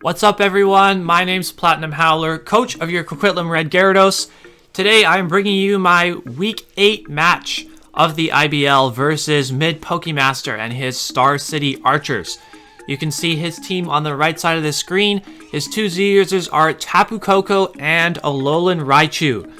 What's up, everyone? My name's PlatinumHowler, coach of your Coquitlam Red Gyarados. Today, I'm bringing you my Week 8 match of the IBL versus MidPokemaster and his Star City Archers. You can see his team on the right side of the screen. His two Z-users are Tapu Koko and Alolan Raichu.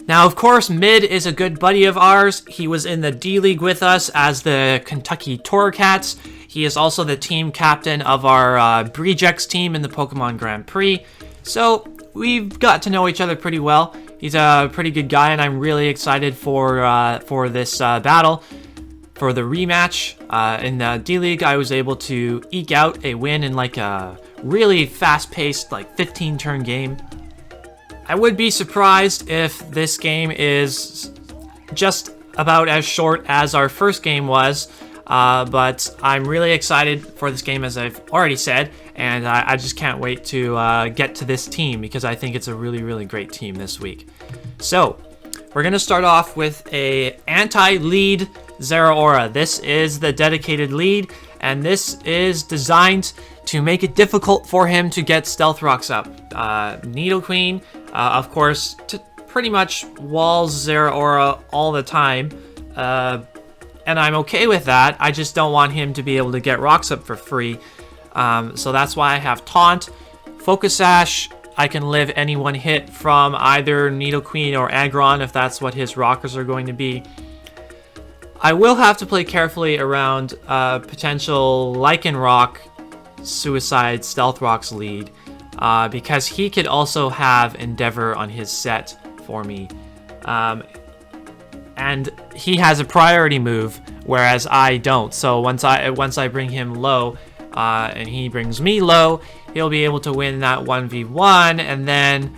Now, of course, Mid is a good buddy of ours. He was in the D-League with us as the Kentucky Torcats. He is also the team captain of our Breedjects team in the Pokemon Grand Prix. So, we've got to know each other pretty well. He's a pretty good guy, and I'm really excited for this battle. For the rematch in the D-League, I was able to eke out a win in like a really fast-paced, like 15-turn game. I would be surprised if this game is just about as short as our first game was, but I'm really excited for this game, as I've already said, and I just can't wait to get to this team because I think it's a really, really great team this week. So, we're going to start off with a anti-lead Zeraora. This is the dedicated lead, and this is designed to make it difficult for him to get Stealth Rocks up. Nidoqueen, of course, pretty much walls Zeraora all the time, and I'm okay with that. I just don't want him to be able to get rocks up for free, so that's why I have Taunt. Focus Sash, I can live any one hit from either Nidoqueen or Aggron if that's what his rockers are going to be. I will have to play carefully around potential Lycanroc Suicide Stealth Rocks lead, because he could also have Endeavor on his set for me. And he has a priority move, whereas I don't. So once I bring him low, and he brings me low, he'll be able to win that 1v1, and then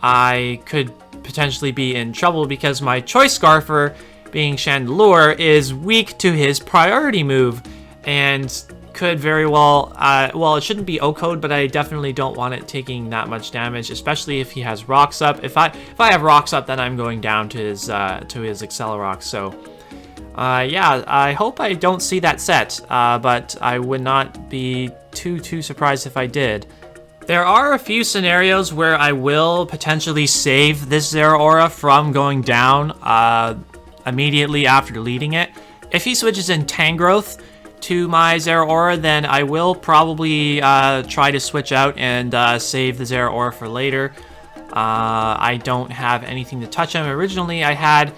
I could potentially be in trouble because my Choice Scarfer, being Chandelure, is weak to his priority move, and could very well, well, it shouldn't be O-code, but I definitely don't want it taking that much damage, especially if he has rocks up. If I have rocks up, then I'm going down to his Accelerock. So, yeah, I hope I don't see that set, but I would not be too surprised if I did. There are a few scenarios where I will potentially save this Zeraora from going down immediately after deleting it. If he switches in Tangrowth to my Zeraora, then I will probably try to switch out and save the Zeraora for later. I don't have anything to touch him. Originally, I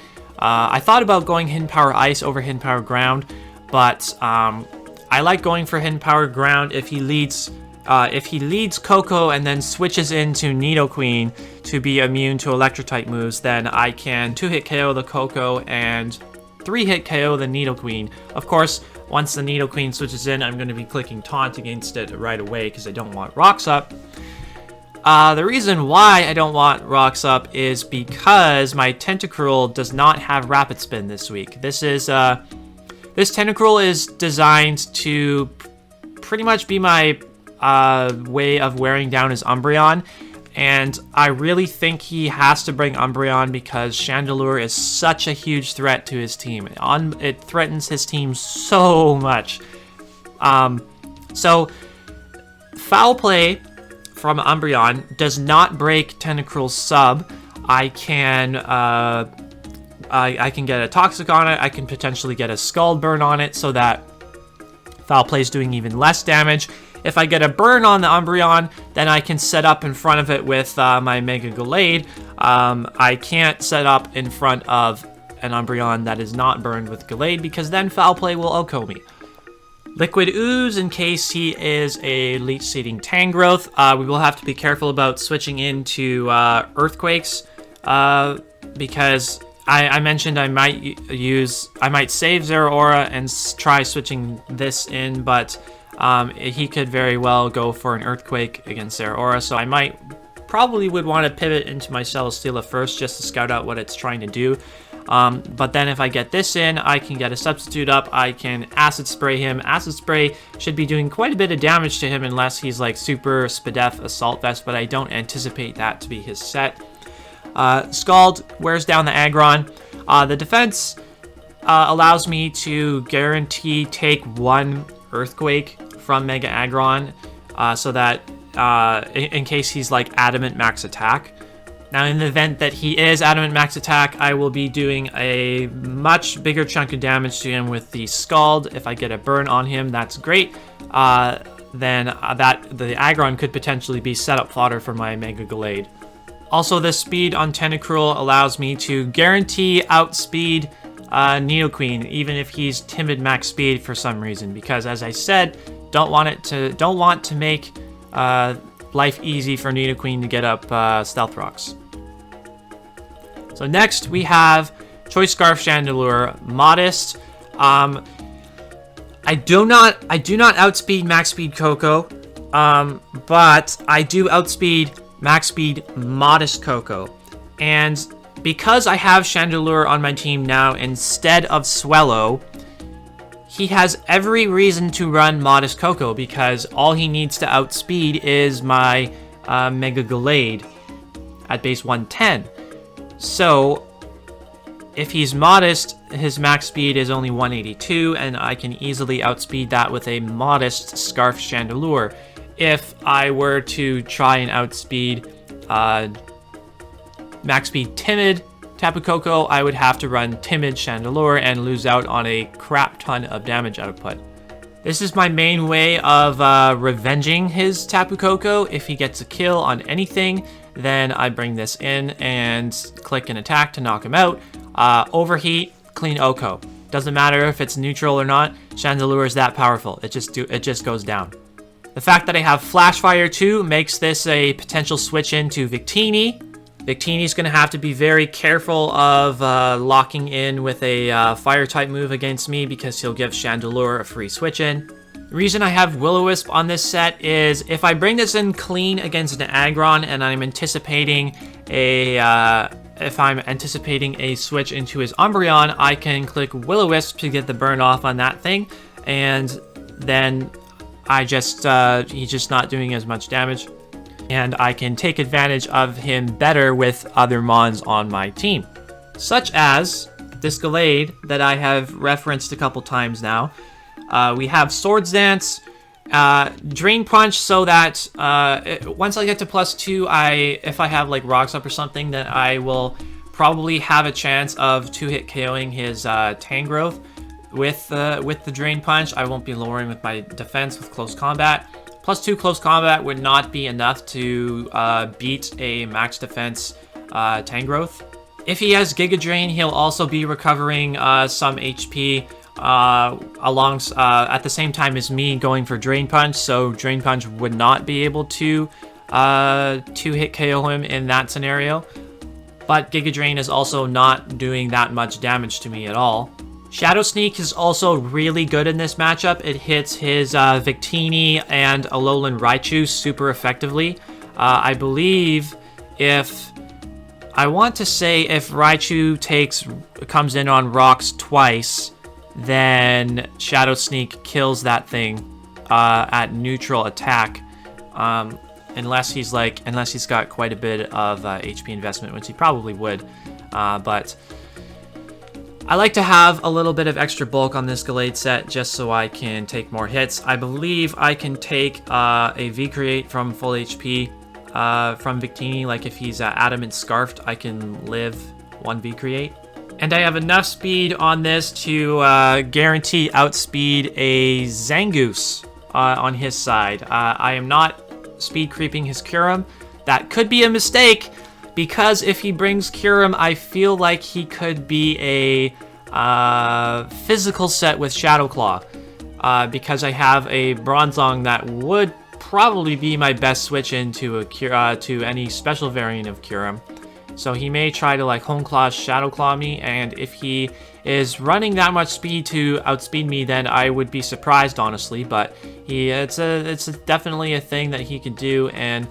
thought about going Hidden Power Ice over Hidden Power Ground, but I like going for Hidden Power Ground if he leads Koko and then switches into Nidoqueen to be immune to Electro-type moves. Then I can 2-hit KO the Koko and 3-hit KO the Nidoqueen. Of course, once the Nidoqueen switches in, I'm going to be clicking Taunt against it right away because I don't want rocks up. The reason why I don't want rocks up is because my Tentacruel does not have Rapid Spin this week. This Tentacruel is designed to pretty much be my way of wearing down his Umbreon, and I really think he has to bring Umbreon because Chandelure is such a huge threat to his team. It threatens his team so much. So Foul Play from Umbreon does not break Tentacruel's sub. I can get a Toxic on it. I can potentially get a Scald Burn on it so that Foul Play is doing even less damage. If I get a burn on the Umbreon, then I can set up in front of it with my Mega Gallade. I can't set up in front of an Umbreon that is not burned with Gallade because then Foul Play will OHKO me. Liquid Ooze, in case he is a Leech Seeding Tangrowth. We will have to be careful about switching into Earthquakes because I mentioned I might save Zeraora and try switching this in, but he could very well go for an Earthquake against Zeraora, so I probably would want to pivot into my Celesteela first just to scout out what it's trying to do. But then if I get this in, I can get a substitute up. I can Acid Spray him. Acid Spray should be doing quite a bit of damage to him unless he's like Super Spadef Assault Vest, but I don't anticipate that to be his set. Scald wears down the Aggron. The defense allows me to guarantee take one Earthquake from Mega Aggron, so that in case he's like adamant max attack. Now, in the event that he is adamant max attack, I will be doing a much bigger chunk of damage to him with the Scald. If I get a burn on him, that's great. Then the Aggron could potentially be setup fodder for my Mega Gallade. Also, the speed on Tentacruel allows me to guarantee outspeed Nidoqueen, even if he's timid max speed for some reason. Because, as I said, don't want to make life easy for Nidoqueen to get up Stealth Rocks. So next we have Choice Scarf Chandelure, Modest. I do not outspeed max speed Coco, but I do outspeed max speed Modest Coco. And because I have Chandelure on my team now instead of Swellow, he has every reason to run Modest Coco because all he needs to outspeed is my Mega Gallade at base 110. So if he's Modest, his max speed is only 182, and I can easily outspeed that with a Modest Scarf Chandelure. If I were to try and outspeed max speed Timid Tapu Koko, I would have to run Timid Chandelure and lose out on a crap ton of damage output. This is my main way of revenging his Tapu Koko. If he gets a kill on anything, then I bring this in and click an attack to knock him out. Overheat, clean Oko. Doesn't matter if it's neutral or not, Chandelure is that powerful. It just goes down. The fact that I have Flash Fire too makes this a potential switch into Victini. Victini's going to have to be very careful of locking in with a fire type move against me because he'll give Chandelure a free switch in. The reason I have Will-O-Wisp on this set is if I bring this in clean against an Aggron and I'm anticipating a switch into his Umbreon, I can click Will-O-Wisp to get the burn off on that thing, and then he's just not doing as much damage. And I can take advantage of him better with other Mons on my team. Such as this Gallade that I have referenced a couple times now. We have Swords Dance, Drain Punch, so that once I get to +2, if I have like Rocks Up or something, then I will probably have a chance of 2-hit KOing his Tangrowth with the Drain Punch. I won't be lowering with my defense with Close Combat. +2 Close Combat would not be enough to beat a max defense Tangrowth. If he has Giga Drain, he'll also be recovering some HP at the same time as me going for Drain Punch, so Drain Punch would not be able to 2-hit KO him in that scenario. But Giga Drain is also not doing that much damage to me at all. Shadow Sneak is also really good in this matchup. It hits his Victini and Alolan Raichu super effectively. I believe if Raichu comes in on rocks twice, then Shadow Sneak kills that thing at neutral attack, unless he's got quite a bit of HP investment, which he probably would, but I like to have a little bit of extra bulk on this Gallade set just so I can take more hits. I believe I can take a V-Create from full HP from Victini. Like if he's Adamant Scarfed, I can live 1 V-Create. And I have enough speed on this to guarantee outspeed a Zangoose on his side. I am not speed creeping his Kyurem. That could be a mistake, because if he brings Kyurem, I feel like he could be a physical set with Shadow Claw, because I have a Bronzong that would probably be my best switch into to any special variant of Kyurem. So he may try to like Hone Claw, Shadow Claw me, and if he is running that much speed to outspeed me, then I would be surprised, honestly. But it's definitely a thing that he could do, and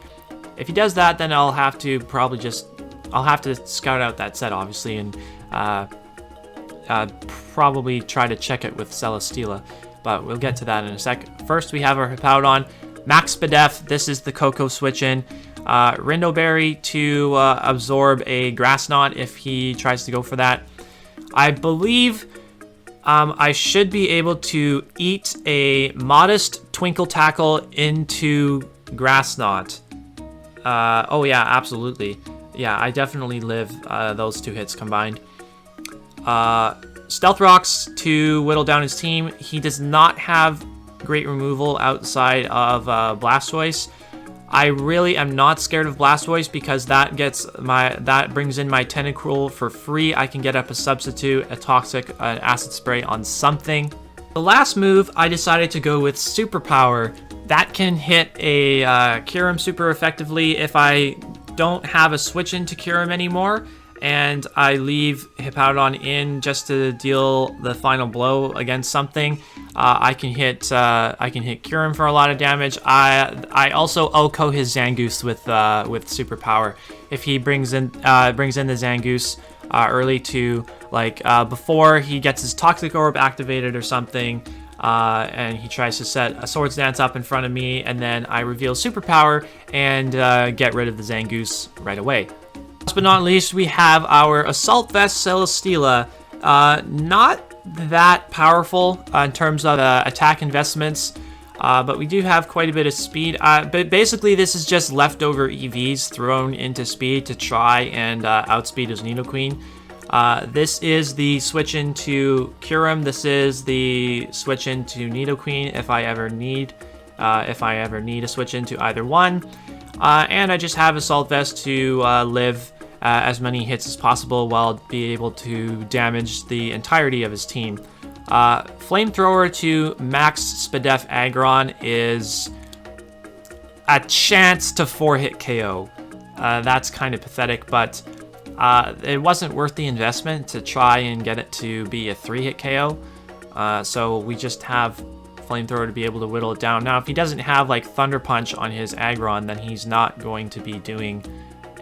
if he does that, then I'll have to scout out that set, obviously, and probably try to check it with Celesteela, but we'll get to that in a sec. First, we have our Hippowdon, Max Spadef. This is the Coco switch-in. Rindoberry to absorb a Grass Knot if he tries to go for that. I believe I should be able to eat a Modest Twinkle Tackle into Grass Knot. Oh yeah, absolutely. Yeah, I definitely live those 2 hits combined. Stealth Rocks to whittle down his team. He does not have great removal outside of Blastoise. I really am not scared of Blastoise because that brings in my Tentacruel for free. I can get up a substitute, a Toxic, an Acid Spray on something. The last move, I decided to go with Superpower. That can hit a Kyurem super effectively if I don't have a switch into Kyurem anymore, and I leave Hippowdon in just to deal the final blow against something. I can hit Kyurem for a lot of damage. I also OHKO his Zangoose with Superpower. If he brings in the Zangoose early to before he gets his Toxic Orb activated or something, and he tries to set a Swords Dance up in front of me, and then I reveal Superpower and get rid of the Zangoose right away. Last but not least, we have our Assault Vest Celesteela. Not that powerful in terms of attack investments, but we do have quite a bit of speed. But basically, this is just leftover EVs thrown into speed to try and outspeed his Nidoqueen. This is the switch into Kyurem. This is the switch into Nidoqueen if I ever need a switch into either one. And I just have Assault Vest to live as many hits as possible while be able to damage the entirety of his team. Flamethrower to max Spadef Aggron is a chance to 4-hit KO. That's kind of pathetic, but it wasn't worth the investment to try and get it to be a 3-hit KO. So we just have Flamethrower to be able to whittle it down. Now, if he doesn't have Thunder Punch on his Aggron, then he's not going to be doing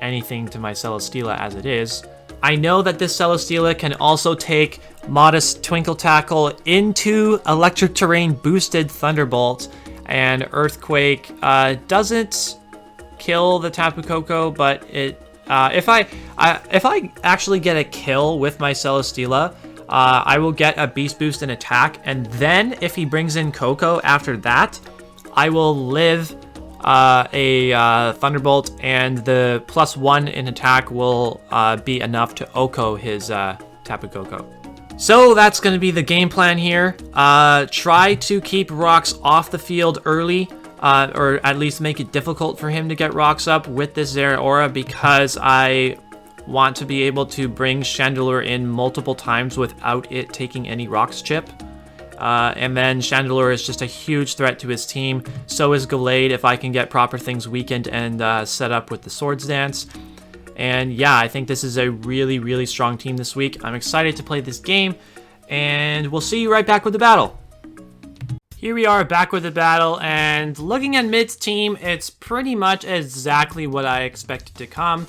anything to my Celesteela as it is. I know that this Celesteela can also take Modest Twinkle Tackle into Electric Terrain boosted Thunderbolt, and Earthquake doesn't kill the Tapu Koko, but it if I actually get a kill with my Celesteela, I will get a Beast Boost in attack, and then if he brings in Koko after that, I will live a Thunderbolt, and the +1 in attack will be enough to OHKO his Tapu Koko. So that's going to be the game plan here. Try to keep rocks off the field early, or at least make it difficult for him to get rocks up with this Zeraora, because I want to be able to bring Chandelure in multiple times without it taking any rocks chip. And then Chandelure is just a huge threat to his team. So is Gallade if I can get proper things weakened and set up with the Swords Dance. And yeah, I think this is a really, really strong team this week. I'm excited to play this game, and we'll see you right back with the battle. Here we are back with the battle, and looking at Mid's team, it's pretty much exactly what I expected to come.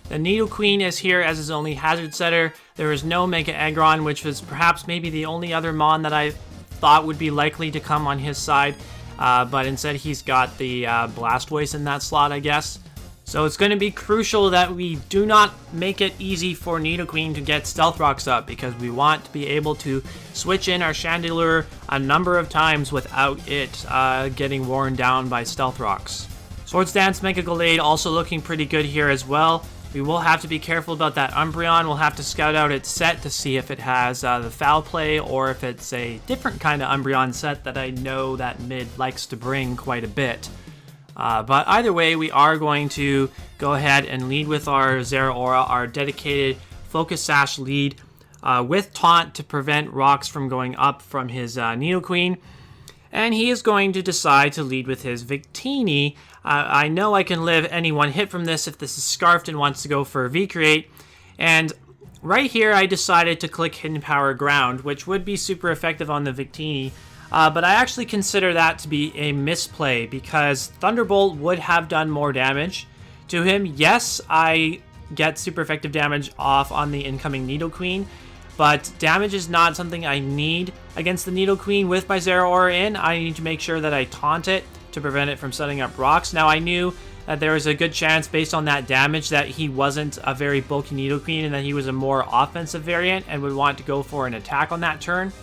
The Nidoqueen is here as his only hazard setter. There is no Mega Aggron, which was perhaps maybe the only other Mon that I thought would be likely to come on his side, but instead he's got the Blastoise in that slot, I guess. So it's going to be crucial that we do not make it easy for Nidoqueen to get Stealth Rocks up, because we want to be able to switch in our Chandelure a number of times without it getting worn down by Stealth Rocks. Swords Dance Mega Gallade also looking pretty good here as well. We will have to be careful about that Umbreon. We'll have to scout out its set to see if it has the Foul Play, or if it's a different kind of Umbreon set that I know that Mid likes to bring quite a bit. But either way, we are going to go ahead and lead with our Zeraora, our dedicated Focus Sash lead, with Taunt to prevent rocks from going up from his Nidoqueen. And he is going to decide to lead with his Victini. I know I can live any one hit from this if this is Scarfed and wants to go for a V-Create. And right here, I decided to click Hidden Power Ground, which would be super effective on the Victini. But I actually consider that to be a misplay, because Thunderbolt would have done more damage to him. Yes, I get super effective damage off on the incoming Nidoqueen, but damage is not something I need against the Nidoqueen with my Zeraora in. I need to make sure that I taunt it to prevent it from setting up rocks. Now, I knew that there was a good chance, based on that damage, that he wasn't a very bulky Nidoqueen and that he was a more offensive variant and would want to go for an attack on that turn.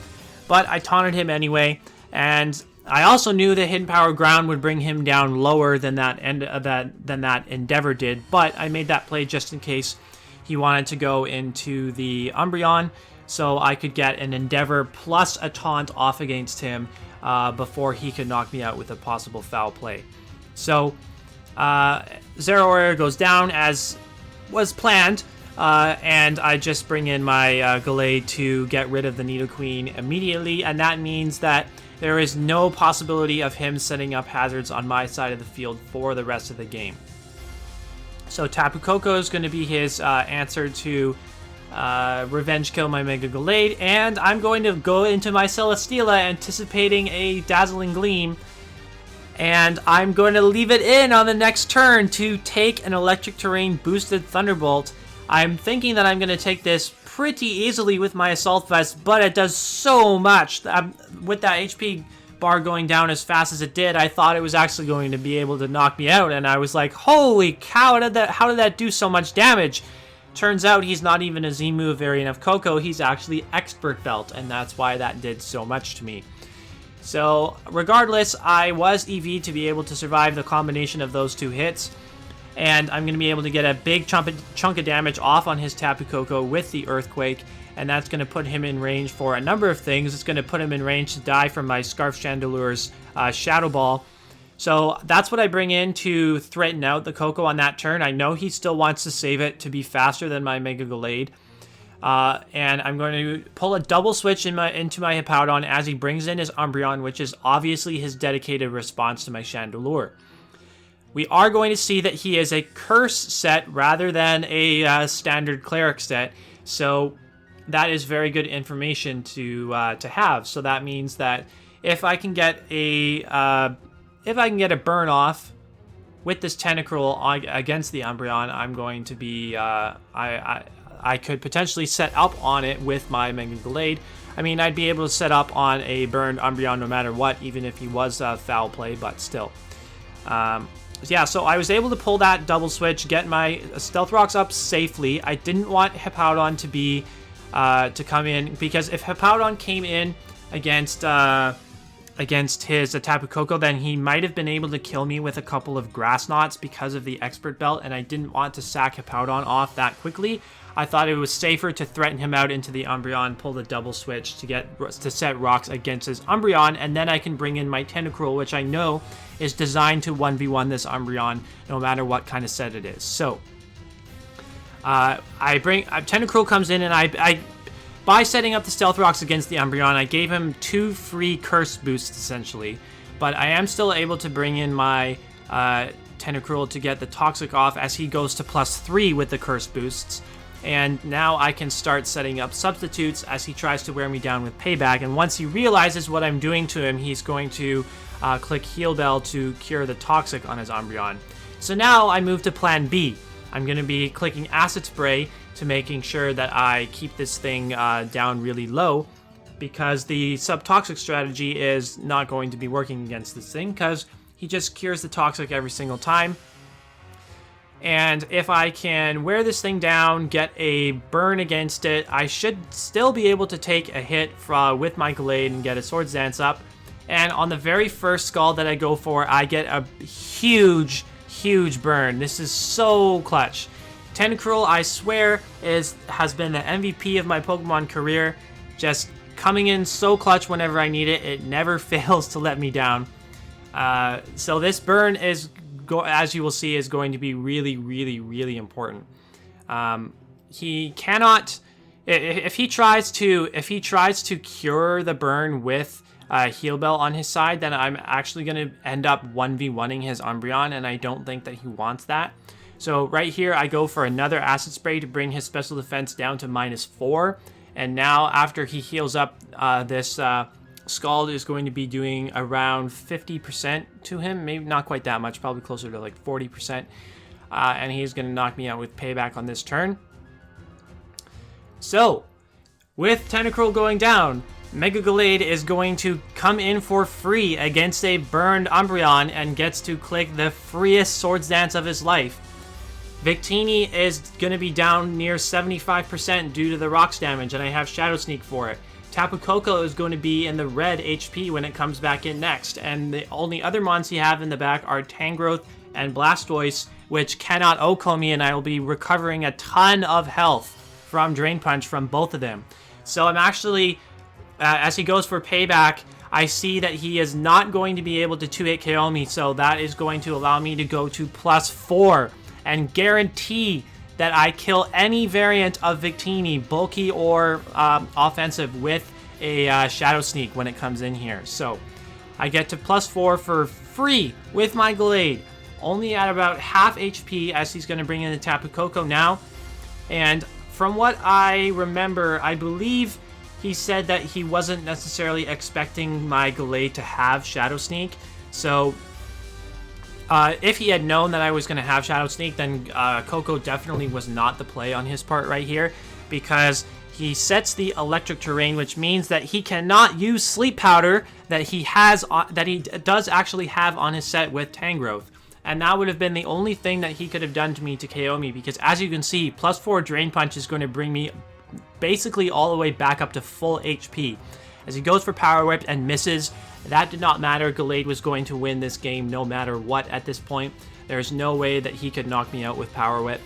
But I taunted him anyway, and I also knew that Hidden Power Ground would bring him down lower than that Endeavor did, but I made that play just in case he wanted to go into the Umbreon, so I could get an Endeavor plus a Taunt off against him before he could knock me out with a possible foul play. So Zeraora goes down as was planned, and I just bring in my Gallade to get rid of the Nidoqueen immediately, and that means that there is no possibility of him setting up hazards on my side of the field for the rest of the game. So Tapu Koko is going to be his answer to revenge kill my Mega Gallade, and I'm going to go into my Celesteela anticipating a Dazzling Gleam, and I'm going to leave it in on the next turn to take an Electric Terrain boosted Thunderbolt. I'm thinking that I'm going to take this pretty easily with my Assault Vest, but it does so much. With that HP bar going down as fast as it did, I thought it was actually going to be able to knock me out, and I was like, holy cow, how did that do so much damage? Turns out he's not even a Z-move variant of Koko, he's actually Expert Belt, and that's why that did so much to me. So regardless, I was EV to be able to survive the combination of those two hits, and I'm going to be able to get a big chunk of damage off on his Tapu Koko with the Earthquake, and that's going to put him in range for a number of things. It's going to put him in range to die from my Scarf Chandelure's Shadow Ball. So that's what I bring in to threaten out the Koko on that turn. I know he still wants to save it to be faster than my Mega Gallade. And I'm going to pull a double switch into my Hippowdon as he brings in his Umbreon, which is obviously his dedicated response to my Chandelure. We are going to see that he is a Curse set rather than a standard Cleric set, so that is very good information to have. So that means that if I can get a burn off with this Tentacruel against the Umbreon, I'm going to be I could potentially set up on it with my Mega Gallade. I mean, I'd be able to set up on a burned Umbreon no matter what, even if he was a foul play, but still. Yeah, so I was able to pull that double switch, get my Stealth Rocks up safely. I didn't want Hippowdon to be to come in, because if Hippowdon came in against his Tapu Koko, then he might have been able to kill me with a couple of Grass Knots because of the Expert Belt, and I didn't want to sack Hippowdon off that quickly. I thought it was safer to threaten him out into the Umbreon, pull the double switch to set rocks against his Umbreon, and then I can bring in my Tentacruel, which I know is designed to 1v1 this Umbreon no matter what kind of set it is. So Tentacruel comes in, and I by setting up the Stealth Rocks against the Umbreon, I gave him 2 free Curse boosts essentially, but I am still able to bring in my Tentacruel to get the Toxic off as he goes to +3 with the Curse boosts. And now I can start setting up substitutes as he tries to wear me down with Payback. And once he realizes what I'm doing to him, he's going to click Heal Bell to cure the Toxic on his Umbreon. So now I move to Plan B. I'm going to be clicking Acid Spray to making sure that I keep this thing down really low, because the Subtoxic strategy is not going to be working against this thing, because he just cures the Toxic every single time. And if I can wear this thing down, get a burn against it, I should still be able to take a hit with my Gallade and get a Swords Dance up. And on the very first Scald that I go for, I get a huge burn. This is so clutch. Tentacruel, I swear, has been the MVP of my Pokemon career. Just coming in so clutch whenever I need it. It never fails to let me down. So this burn is, as you will see, is going to be really important. He cannot, if he tries to cure the burn with Heal Bell on his side, then I'm actually going to end up 1v1ing his Umbreon, and I don't think that he wants that. So right here, I go for another Acid Spray to bring his special defense down to -4. And now after he heals up, this Scald is going to be doing around 50% to him. Maybe not quite that much, probably closer to like 40%. And he's going to knock me out with Payback on this turn. So, with Tentacruel going down, Mega Gallade is going to come in for free against a burned Umbreon and gets to click the freest Swords Dance of his life. Victini is going to be down near 75% due to the rocks damage, and I have Shadow Sneak for it. Tapu Koko is going to be in the red HP when it comes back in next. And the only other mons you have in the back are Tangrowth and Blastoise, which cannot OHKO me, and I will be recovering a ton of health from Drain Punch from both of them. So I'm actually, as he goes for payback, I see that he is not going to be able to 2-hit KO me, so that is going to allow me to go to +4 and guarantee that I kill any variant of Victini, bulky or offensive, with a Shadow Sneak when it comes in here. So I get to +4 for free with my Gallade, only at about half HP, as he's going to bring in the Tapu Koko now. And from what I remember, I believe he said that he wasn't necessarily expecting my Gallade to have Shadow Sneak. So if he had known that I was going to have Shadow Sneak, then Koko definitely was not the play on his part right here, because he sets the electric terrain, which means that he cannot use Sleep Powder that he does actually have on his set with Tangrowth. And that would have been the only thing that he could have done to me to KO me, because as you can see, +4 Drain Punch is going to bring me basically all the way back up to full HP. As he goes for Power Whip and misses, that did not matter. Gallade was going to win this game no matter what at this point. There's no way that he could knock me out with Power Whip,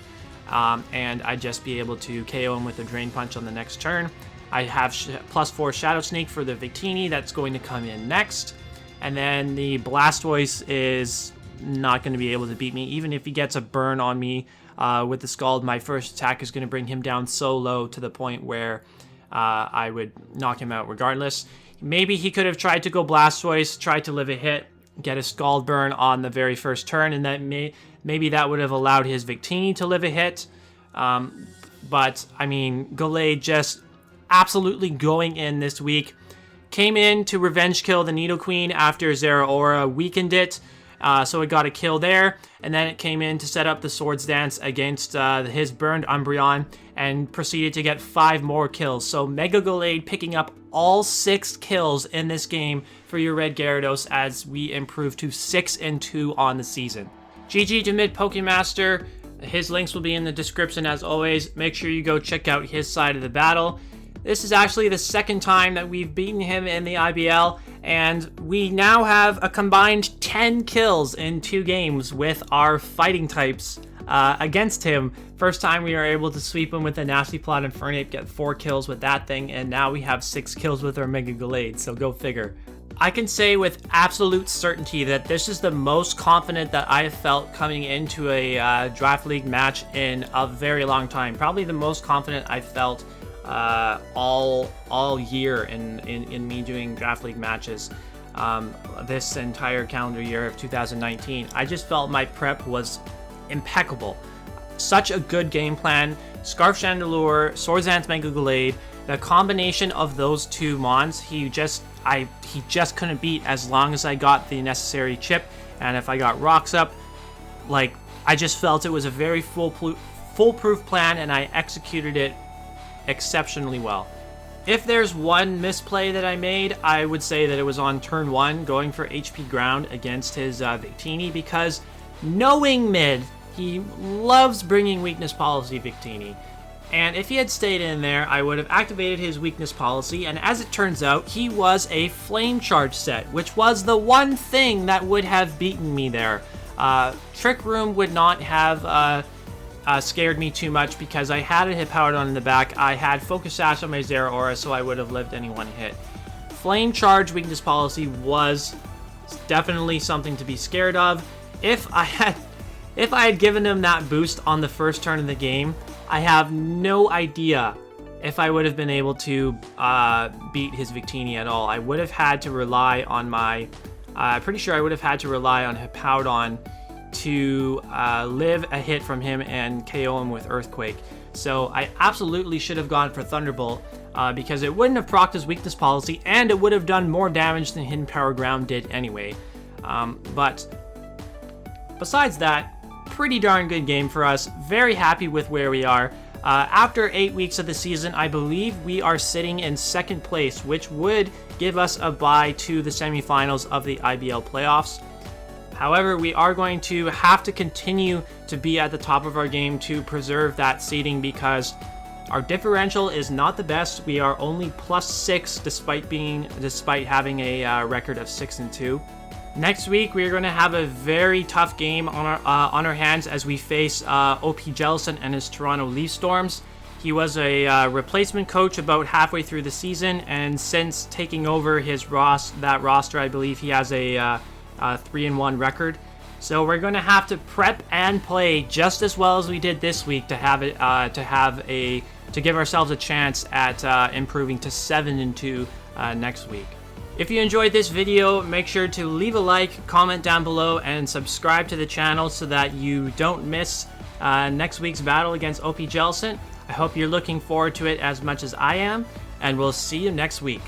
and I'd just be able to KO him with a Drain Punch on the next turn. I have +4 Shadow Sneak for the Victini that's going to come in next, and then the Blastoise is not going to be able to beat me. Even if he gets a burn on me with the Scald, my first attack is going to bring him down so low to the point where I would knock him out regardless. Maybe he could have tried to go Blastoise, tried to live a hit, get a Scald burn on the very first turn, and that maybe that would have allowed his Victini to live a hit. But, I mean, Gallade just absolutely going in this week. Came in to revenge kill the Nidoqueen after Zeraora weakened it. So it got a kill there, and then it came in to set up the Swords Dance against his burned Umbreon, and proceeded to get 5 more kills. So Mega Gallade picking up all 6 kills in this game for your Red Gyarados, as we improve to 6-2 on the season. GG to MidPokemaster. His links will be in the description as always. Make sure you go check out his side of the battle. This is actually the second time that we've beaten him in the IBL, and we now have a combined 10 kills in 2 games with our fighting types against him. First time we were able to sweep him with a Nasty Plot and Fernape, get 4 kills with that thing, and now we have 6 kills with our Mega Gallade, so go figure. I can say with absolute certainty that this is the most confident that I have felt coming into a Draft League match in a very long time. Probably the most confident I've felt all year in me doing Draft League matches this entire calendar year of 2019. I just felt my prep was impeccable. Such a good game plan. Scarf Chandelure, Swords Dance Mega Gallade, the combination of those 2 mons, he just couldn't beat as long as I got the necessary chip, and if I got rocks up, like, I just felt it was a very foolproof plan, and I executed it exceptionally well. If there's one misplay that I made, I would say that it was on turn 1, going for HP ground against his Victini, because knowing Mid, he loves bringing weakness policy Victini. And if he had stayed in there, I would have activated his weakness policy, and as it turns out, he was a Flame Charge set, which was the one thing that would have beaten me there. Trick Room would not have scared me too much, because I had a Hippowdon in the back. I had Focus Sash on my Zeraora, so I would have lived any one hit. Flame Charge weakness policy was definitely something to be scared of. If I had given him that boost on the first turn of the game, I have no idea if I would have been able to beat his Victini at all. I would have had to rely on my... pretty sure I would have had to rely on Hippowdon to live a hit from him and KO him with Earthquake. So I absolutely should have gone for Thunderbolt, because it wouldn't have procced his weakness policy, and it would have done more damage than Hidden Power Ground did anyway. But besides that, pretty darn good game for us. Very happy with where we are. After 8 weeks of the season, I believe we are sitting in 2nd place, which would give us a bye to the semifinals of the IBL playoffs. However, we are going to have to continue to be at the top of our game to preserve that seeding, because Our differential is not the best. We are only +6 despite having a record of 6-2. Next week, we're going to have a very tough game on our hands as we face OP Jellicent and his Toronto Leaf Storms. He was a replacement coach about halfway through the season, and since taking over that roster, I believe he has a 3-1 record. So we're going to have to prep and play just as well as we did this week to give ourselves a chance at improving to 7-2 next week. If you enjoyed this video, make sure to leave a like, comment down below, and subscribe to the channel so that you don't miss next week's battle against OP Jellicent. I hope you're looking forward to it as much as I am, and we'll see you next week.